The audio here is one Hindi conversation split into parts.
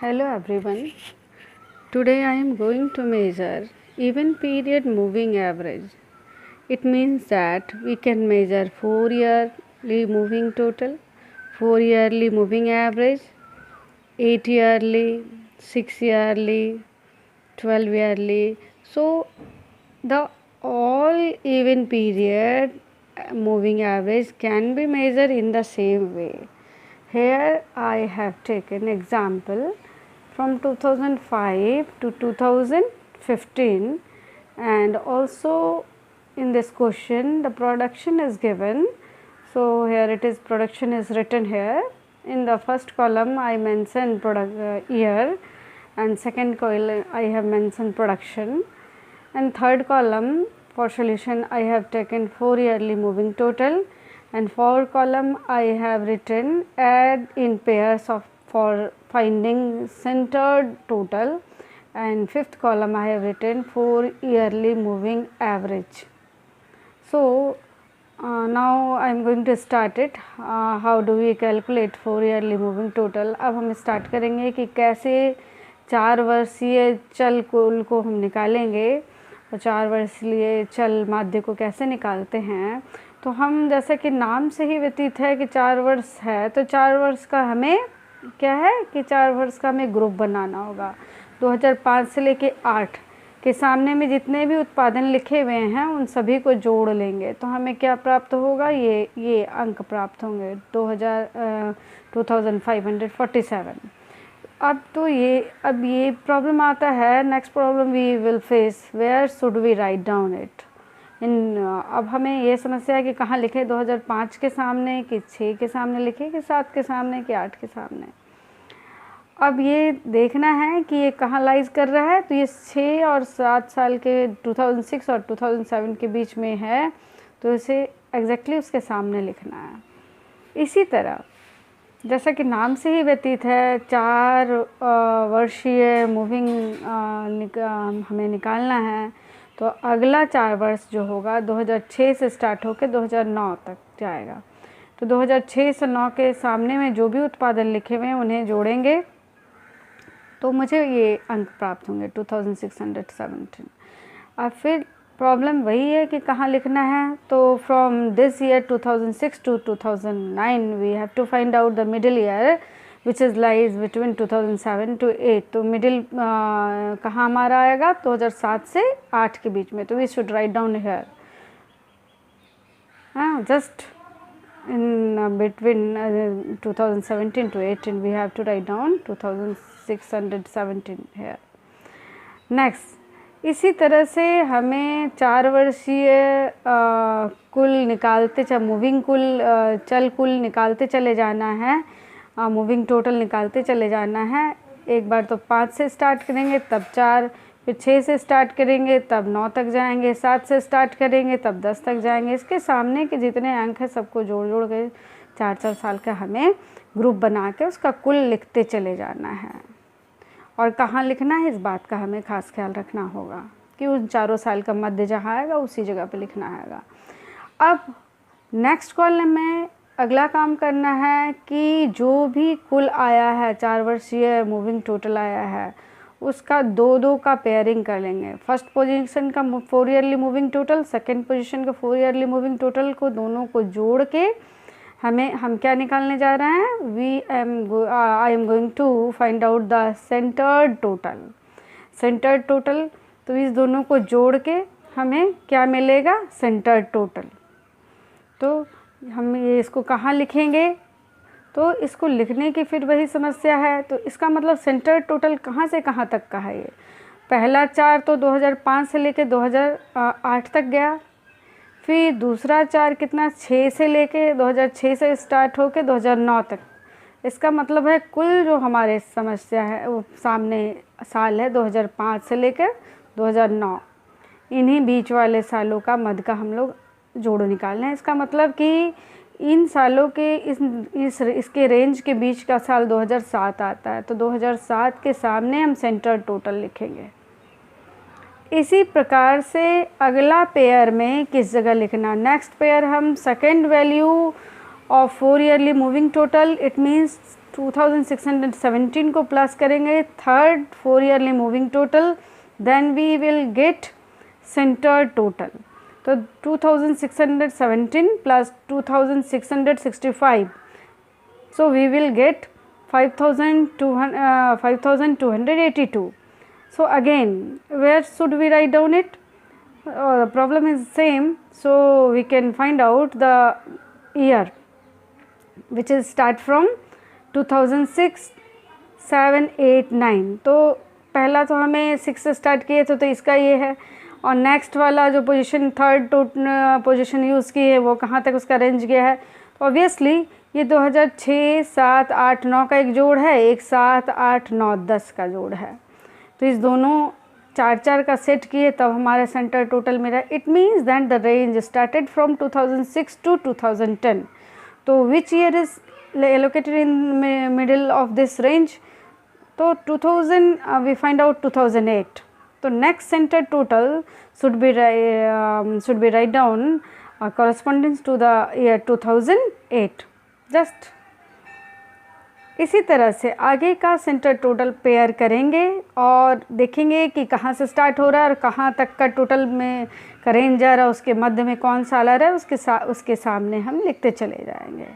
Hello everyone. Today I am going to measure even period moving average. It means that we can measure 4-yearly moving total, 4-yearly moving average, 8-yearly, 6-yearly, 12-yearly. So the all even period moving average can be measured in the same way. Here I have taken example from 2005 to 2015, and also in this question the production is given. So here it is, production is written here. In the first column I mentioned year, and second column I have mentioned production, and third column for solution I have taken 4-yearly moving total, and fourth column I have written add in pairs of for finding centered total, and fifth column I have written 4-yearly moving average. So now I am going to start it. How do we calculate 4-yearly moving total? अब हम स्टार्ट करेंगे कि कैसे 4 वर्षीय चल कुल को हम निकालेंगे और 4 वर्षीय चल माध्य को कैसे निकालते हैं। तो हम जैसा कि नाम से ही व्यतीत है कि 4 वर्ष है, तो 4 वर्ष का हमें क्या है कि 4 वर्ष का हमें ग्रुप बनाना होगा। 2005 से लेके 8 के सामने में जितने भी उत्पादन लिखे हुए हैं उन सभी को जोड़ लेंगे तो हमें क्या प्राप्त होगा, ये अंक प्राप्त होंगे 2547। अब ये प्रॉब्लम आता है। Next problem we will face, where should we write down it अब हमें ये समस्या है कि कहाँ लिखें, 2005 के सामने कि 6 के सामने लिखें कि 7 के सामने कि 8 के सामने। अब ये देखना है कि ये कहाँ लाइज कर रहा है, तो ये 6 और 7 साल के 2006 और 2007 के बीच में है, तो इसे एग्जैक्टली उसके सामने लिखना है। इसी तरह जैसा कि नाम से ही व्यतीत है 4 वर्षीय मूविंग हमें निकालना है, तो अगला 4 वर्ष जो होगा 2006 से स्टार्ट होकर 2009 तक जाएगा। तो 2006 से 9 के सामने में जो भी उत्पादन लिखे हुए हैं उन्हें जोड़ेंगे तो मुझे ये अंक प्राप्त होंगे 2617। अब फिर प्रॉब्लम वही है कि कहाँ लिखना है, तो from this year 2006 to 2009 we have to find out the middle year which is lies between 2007 to 8। तो मिडिल कहाँ हमारा आएगा, 2007 से 8 के बीच में। तो we should write down here just in between 2017 to 18 we have to write down 2617 here. Next इसी तरह से हमें 4 वर्षीय कुल निकालते मूविंग कुल चल कुल निकालते चले जाना है, मूविंग टोटल निकालते चले जाना है। एक बार तो 5 से स्टार्ट करेंगे तब 4, फिर 6 से स्टार्ट करेंगे तब 9 तक जाएंगे, 7 से स्टार्ट करेंगे तब 10 तक जाएंगे। इसके सामने के जितने अंक हैं सबको जोड़ के 4-4 साल का हमें ग्रुप बना के उसका कुल लिखते चले जाना है। और कहाँ लिखना है इस बात का हमें खास ख्याल रखना होगा कि उन 4 साल का मध्य जहाँ आएगा उसी जगह पे लिखना है। अब नेक्स्ट कॉलम में अगला काम करना है कि जो भी कुल आया है 4 वर्षीय मूविंग टोटल आया है उसका 2-2 का पेयरिंग कर लेंगे। फर्स्ट पोजीशन का 4-yearly moving total, second position का 4-yearly मूविंग टोटल को दोनों को जोड़ के हम क्या निकालने जा रहे हैं, I am going to find out the centred total. तो इस दोनों को जोड़ के हमें क्या मिलेगा, सेंटर्ड टोटल। तो हम ये इसको कहाँ लिखेंगे, तो इसको लिखने की फिर वही समस्या है। तो इसका मतलब सेंटर टोटल कहाँ से कहाँ तक का है। ये पहला 4 तो 2005 से लेके 2008 तक गया, फिर दूसरा 4 कितना 6 से लेके 2006 से स्टार्ट होके 2009 तक। इसका मतलब है कुल जो हमारे समस्या है वो सामने साल है 2005 से लेकर 2009, इन्हीं बीच वाले सालों का मध्य का हम लोग जोड़ निकालना है। इसका मतलब कि इन सालों के इसके रेंज के बीच का साल 2007 आता है, तो 2007 के सामने हम सेंटर टोटल लिखेंगे। इसी प्रकार से अगला पेयर में किस जगह लिखना, नेक्स्ट पेयर हम second value of 4-yearly moving total, it means 2617 को प्लस करेंगे third 4 yearly moving total, then we will get centre total. तो 2617 plus 2665, so we will get 5282. So again, where should we write down it? The problem is same, so we can find out the year, which is start from 2006, 7, 8, 9। तो पहला तो हमें 6 से स्टार्ट किए थे, तो इसका ये है, और नेक्स्ट वाला जो पोजीशन थर्ड पोजीशन यूज़ की है वो कहाँ तक उसका रेंज गया है। तो ऑब्वियसली ये 2006, 7, 8, 9 का एक जोड़ है, एक 7, 8, 9, 10 का जोड़ है। तो इस दोनों 4 का सेट किए तब हमारा सेंटर टोटल मेरा। It means that the range started from 2006 to 2010। तो which year is allocated in middle of this range? तो 2000 वी फाइंड आउट 2008। तो next centre total should be write down corresponding to the year 2008। Just इसी तरह से आगे का सेंटर टोटल पेयर करेंगे और देखेंगे कि कहाँ से स्टार्ट हो रहा है और कहाँ तक का टोटल में का रेंज आ रहा है, उसके मध्य में कौन सा आ रहा है, उसके सामने हम लिखते चले जाएंगे।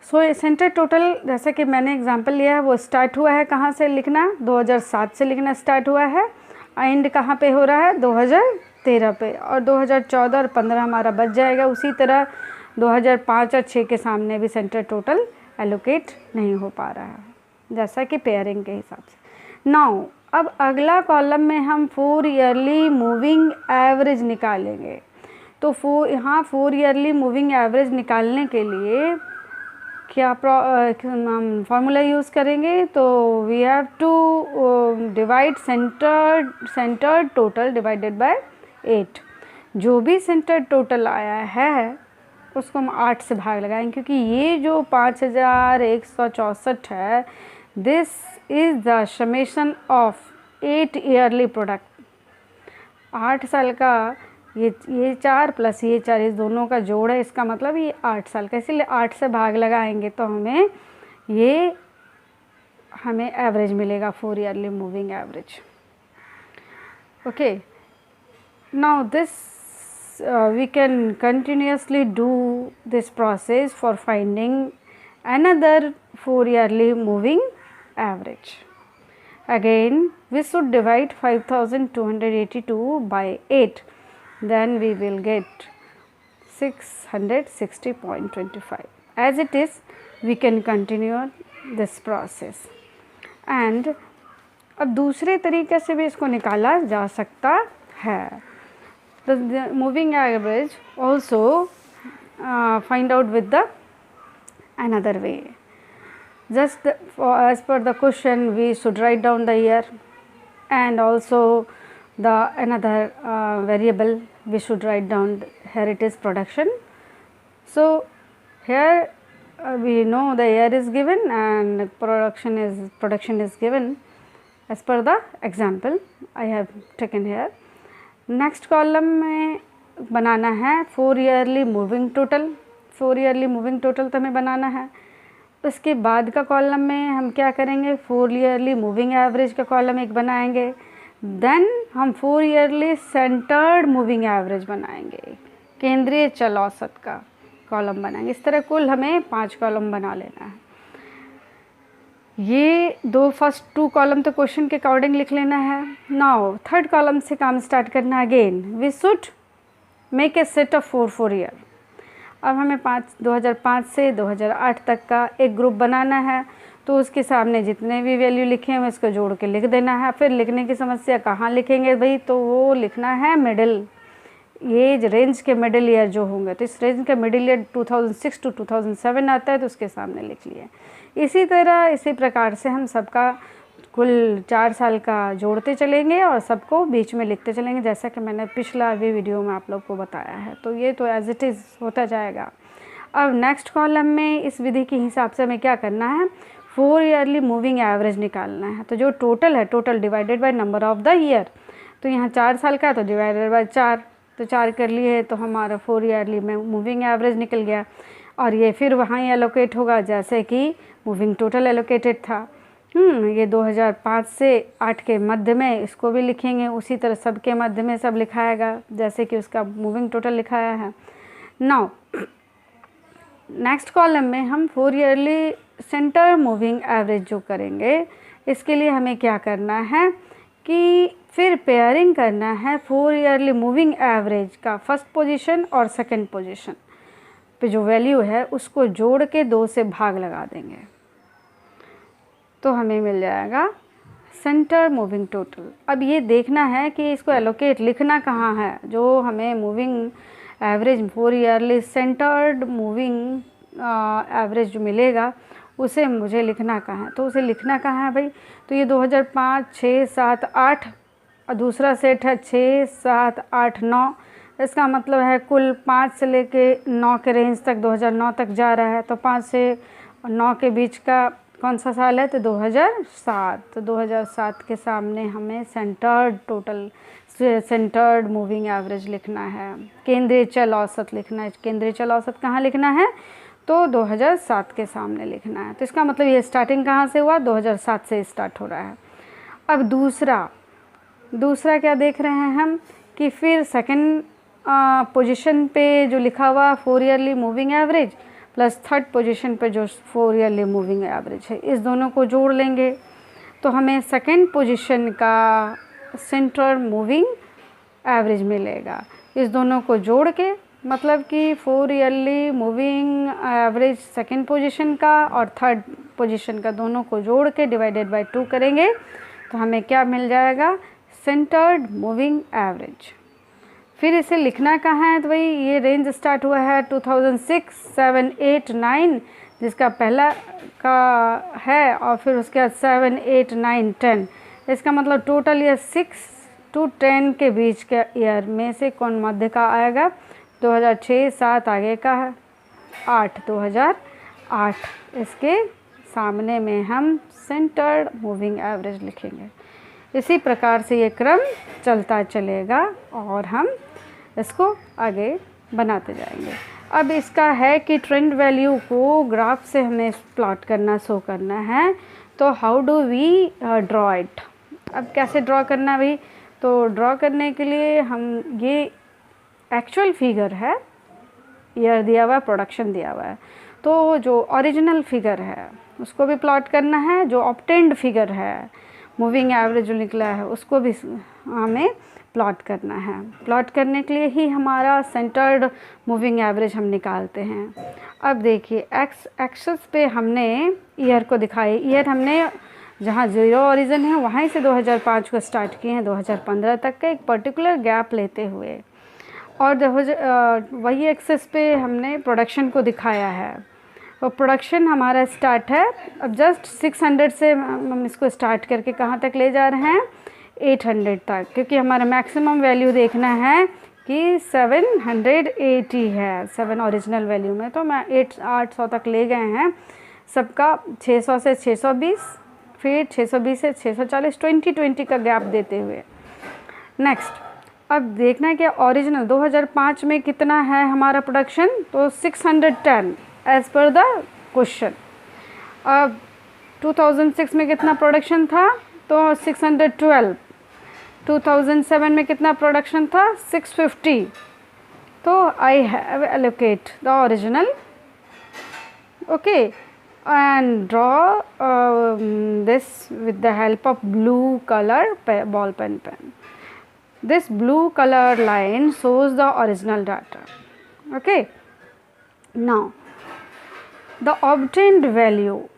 सो सेंटर टोटल जैसा कि मैंने एग्जांपल लिया है वो स्टार्ट हुआ है कहाँ से लिखना, 2007 से लिखना स्टार्ट हुआ है, एंड कहाँ पे हो रहा है 2013 पे, और 2014 और 15 हमारा बच जाएगा। उसी तरह 2005 और 6 के सामने भी सेंटर टोटल एलोकेट नहीं हो पा रहा है, जैसा कि पेयरिंग के हिसाब से। नाउ अब अगला कॉलम में हम 4 ईयरली मूविंग एवरेज निकालेंगे। तो यहाँ 4 ईयरली मूविंग एवरेज निकालने के लिए क्या हम फार्मूला यूज़ करेंगे? तो we have to divide centre total divided by 8। जो भी सेंटर टोटल आया है उसको हम 8 से भाग लगाएंगे, क्योंकि ये जो 5164 है, this is the summation of 8 yearly product. 8 साल का ये 4 प्लस ये 4 इस दोनों का जोड़ है, इसका मतलब ये 8 साल का, इसीलिए 8 से भाग लगाएंगे तो हमें एवरेज मिलेगा, 4 yearly moving average. Okay, now this we can continuously do this process for finding another 4 yearly moving average. Again we should divide 5282 by 8, then we will get 660.25. As it is, we can continue this process. And अब दूसरे तरीके से भी इसको निकाला जा सकता है। The moving average also find out with the another way. Just as per the question, we should write down the year, and also the another variable we should write down. Here it is production. So here we know the year is given and production is given as per the example I have taken here. Next column में बनाना है 4 yearly moving total. 4 yearly moving total तो हमें बनाना है। उसके बाद का कॉलम में हम क्या करेंगे, 4 ईयरली मूविंग एवरेज का कॉलम एक बनाएंगे, देन हम 4 ईयरली सेंटर्ड मूविंग एवरेज बनाएंगे, केंद्रीय चल औसत का कॉलम बनाएंगे। इस तरह कुल हमें 5 कॉलम बना लेना है। ये फर्स्ट 2 कॉलम तो क्वेश्चन के अकॉर्डिंग लिख लेना है। नाउ थर्ड कॉलम से काम स्टार्ट करना। Again we should make a set of 4 year. अब हमें 2005 से 2008 तक का एक ग्रुप बनाना है, तो उसके सामने जितने भी वैल्यू लिखे हैं उसको जोड़ के लिख देना है। फिर लिखने की समस्या कहाँ लिखेंगे भाई, तो वो लिखना है मिडिल, ये रेंज के मिडिल ईयर जो होंगे, तो इस रेंज का मिडिल ईयर 2006 to 2007 आता है, तो उसके सामने लिख लिए। इसी प्रकार से हम सबका कुल 4 साल का जोड़ते चलेंगे और सबको बीच में लिखते चलेंगे, जैसा कि मैंने पिछला भी वीडियो में आप लोग को बताया है। तो ये तो एज इट इज़ होता जाएगा। अब नेक्स्ट कॉलम में इस विधि के हिसाब से हमें क्या करना है, 4 ईयरली मूविंग एवरेज निकालना है। तो जो टोटल है, total divided by number of the year, तो यहाँ 4 साल का है तो डिवाइडेड बाय 4, तो 4 कर लिए तो हमारा 4 ईयरली में मूविंग एवरेज निकल गया। और ये फिर वहाँ ही एलोकेट होगा जैसे कि मूविंग टोटल एलोकेटेड था। ये 2005 से 8 के मध्य में इसको भी लिखेंगे, उसी तरह सबके मध्य में सब लिखाएगा जैसे कि उसका मूविंग टोटल लिखाया है। नाउ नेक्स्ट कॉलम में हम 4 ईयरली सेंटर मूविंग एवरेज जो करेंगे, इसके लिए हमें क्या करना है कि फिर पेयरिंग करना है 4 ईयरली मूविंग एवरेज का फर्स्ट पोजीशन और सेकंड पोजीशन पे जो वैल्यू है उसको जोड़ के 2 से भाग लगा देंगे, तो हमें मिल जाएगा सेंटर मूविंग टोटल। अब ये देखना है कि इसको एलोकेट लिखना कहाँ है, जो हमें moving average 4 yearly centred moving average जो मिलेगा उसे मुझे लिखना कहाँ है। तो उसे लिखना कहाँ है भाई, तो ये 2005, 6, 7, 8 और दूसरा सेट है 6, 7, 8, 9। इसका मतलब है कुल 5 से लेके 9 के रेंज तक 2009 तक जा रहा है। तो 5 से 9 के बीच का कौन सा साल है, तो 2007। तो 2007 के सामने हमें सेंटर्ड मूविंग एवरेज लिखना है, केंद्रीय चल औसत लिखना है। केंद्रीय चल औसत कहाँ लिखना है, तो 2007 के सामने लिखना है। तो इसका मतलब ये स्टार्टिंग कहाँ से हुआ, 2007 से स्टार्ट हो रहा है। अब दूसरा क्या देख रहे हैं हम कि फिर सेकंड पोजीशन पे जो लिखा हुआ 4 yearly moving average plus third position पे जो 4 ईयरली मूविंग एवरेज है, इस दोनों को जोड़ लेंगे तो हमें सेकंड पोजीशन का सेंटर मूविंग एवरेज मिलेगा। इस दोनों को जोड़ के मतलब कि 4 yearly moving average second position का और थर्ड पोजीशन का दोनों को जोड़ के डिवाइडेड बाय 2 करेंगे तो हमें क्या मिल जाएगा, सेंटर्ड मूविंग एवरेज। फिर इसे लिखना कहाँ है, तो भाई ये रेंज स्टार्ट हुआ है 2006, 7, 8, 9 जिसका पहला का है और फिर उसके बाद 7, 8, 9, 10। इसका मतलब टोटल ये 6 to 10 के बीच के ईयर में से कौन मध्य का आएगा, 2006, 7 आगे का है 8, 2008। इसके सामने में हम सेंटर्ड मूविंग एवरेज लिखेंगे। इसी प्रकार से ये क्रम चलता चलेगा और हम इसको आगे बनाते जाएंगे। अब इसका है कि ट्रेंड वैल्यू को ग्राफ से हमें प्लॉट करना, शो करना है। तो how do we draw it, अब कैसे ड्रॉ करना है भाई, तो ड्रॉ करने के लिए हम ये एक्चुअल फिगर है, ईयर दिया हुआ है, प्रोडक्शन दिया हुआ है, तो जो ओरिजिनल फिगर है उसको भी प्लॉट करना है, जो ऑब्टेन्ड फिगर है मूविंग एवरेज जो निकला है उसको भी हमें प्लॉट करना है। प्लॉट करने के लिए ही हमारा सेंटर्ड मूविंग एवरेज हम निकालते हैं। अब देखिए एक्स एक्सिस पे हमने ईयर को दिखाई, ईयर हमने जहाँ 0 ओरिजिन है वहीं से 2005 को स्टार्ट किए हैं 2015 तक का एक पर्टिकुलर गैप लेते हुए, और वही एक्सिस पे हमने प्रोडक्शन को दिखाया है। और प्रोडक्शन हमारा स्टार्ट है, अब जस्ट 600 से हम इसको स्टार्ट करके कहाँ तक ले जा रहे हैं, 800 तक, क्योंकि हमारा मैक्सिमम वैल्यू देखना है कि 780 है 7 ओरिजिनल वैल्यू में, तो मैं 800 तक ले गए हैं सबका, 600 से 620, फिर 620 से 640, 20 का गैप देते हुए। नेक्स्ट अब देखना है कि ओरिजिनल 2005 में कितना है हमारा प्रोडक्शन, तो 610 एज पर द क्वेश्चन। अब 2006 में कितना प्रोडक्शन था, तो 612। 2007 में कितना प्रोडक्शन था, 650। तो I have allocate the original, okay, and draw this with the help of blue color ball pen. This blue color line shows the original data. Okay, now the obtained value,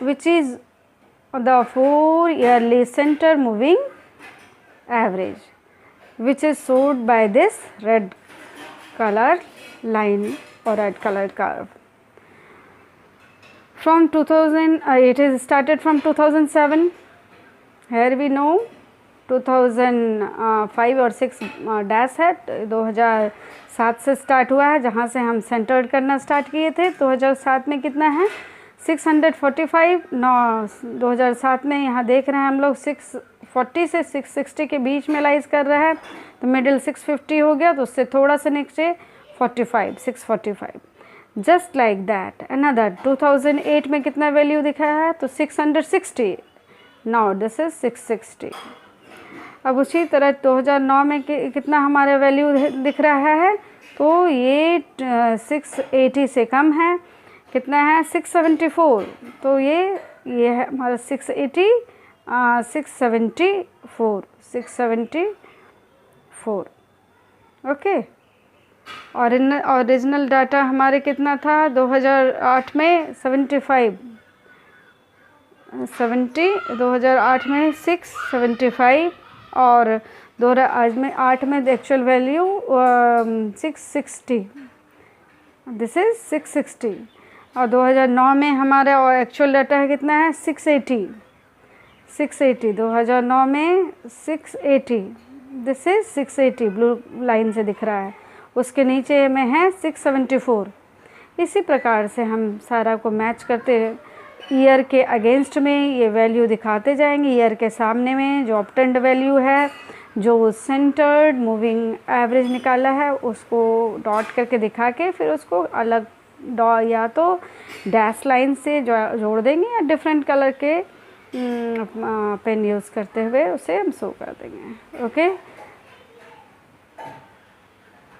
which is the 4 yearly center moving average, which is showed by this red color line or red color curve. From 2000, it is started from 2007. Here we know 2005 और 6 डैश है, 2007 से स्टार्ट हुआ है, जहाँ से हम सेंटर्ड करना स्टार्ट किए थे। 2007 में कितना है, 645। 2007 में यहाँ देख रहे हैं हम लोग 640 से 660 के बीच में लाइज कर रहा है, तो मिडिल 650 हो गया, तो उससे थोड़ा सा नीचे 45, 645। जस्ट लाइक दैट अनदर 2008 में कितना वैल्यू दिखाया है, तो 660, नाउ दिस इज 660। अब उसी तरह 2009 में कितना हमारा वैल्यू दिख रहा है, तो ये 680 से कम है, कितना है 674, तो ये है हमारा 680 674 ओके। और ओरिजिनल डाटा हमारे कितना था 2008 में 2008 में 675, और 2008 में एक्चुअल वैल्यू 660, दिस इज 660। और 2009 में हमारा एक्चुअल डाटा है कितना है 680, 2009 में 680, दिस इज 680 ब्लू लाइन से दिख रहा है, उसके नीचे में है 674। इसी प्रकार से हम सारा को मैच करते ईयर के अगेंस्ट में ये वैल्यू दिखाते जाएंगे। ईयर के सामने में जो ऑब्टेन्ड वैल्यू है, जो सेंटर्ड मूविंग एवरेज निकाला है, उसको डॉट करके दिखा के फिर उसको अलग या तो डैश लाइन से जोड़ देंगे या डिफरेंट कलर के पेन यूज़ करते हुए उसे हम शो कर देंगे। ओके।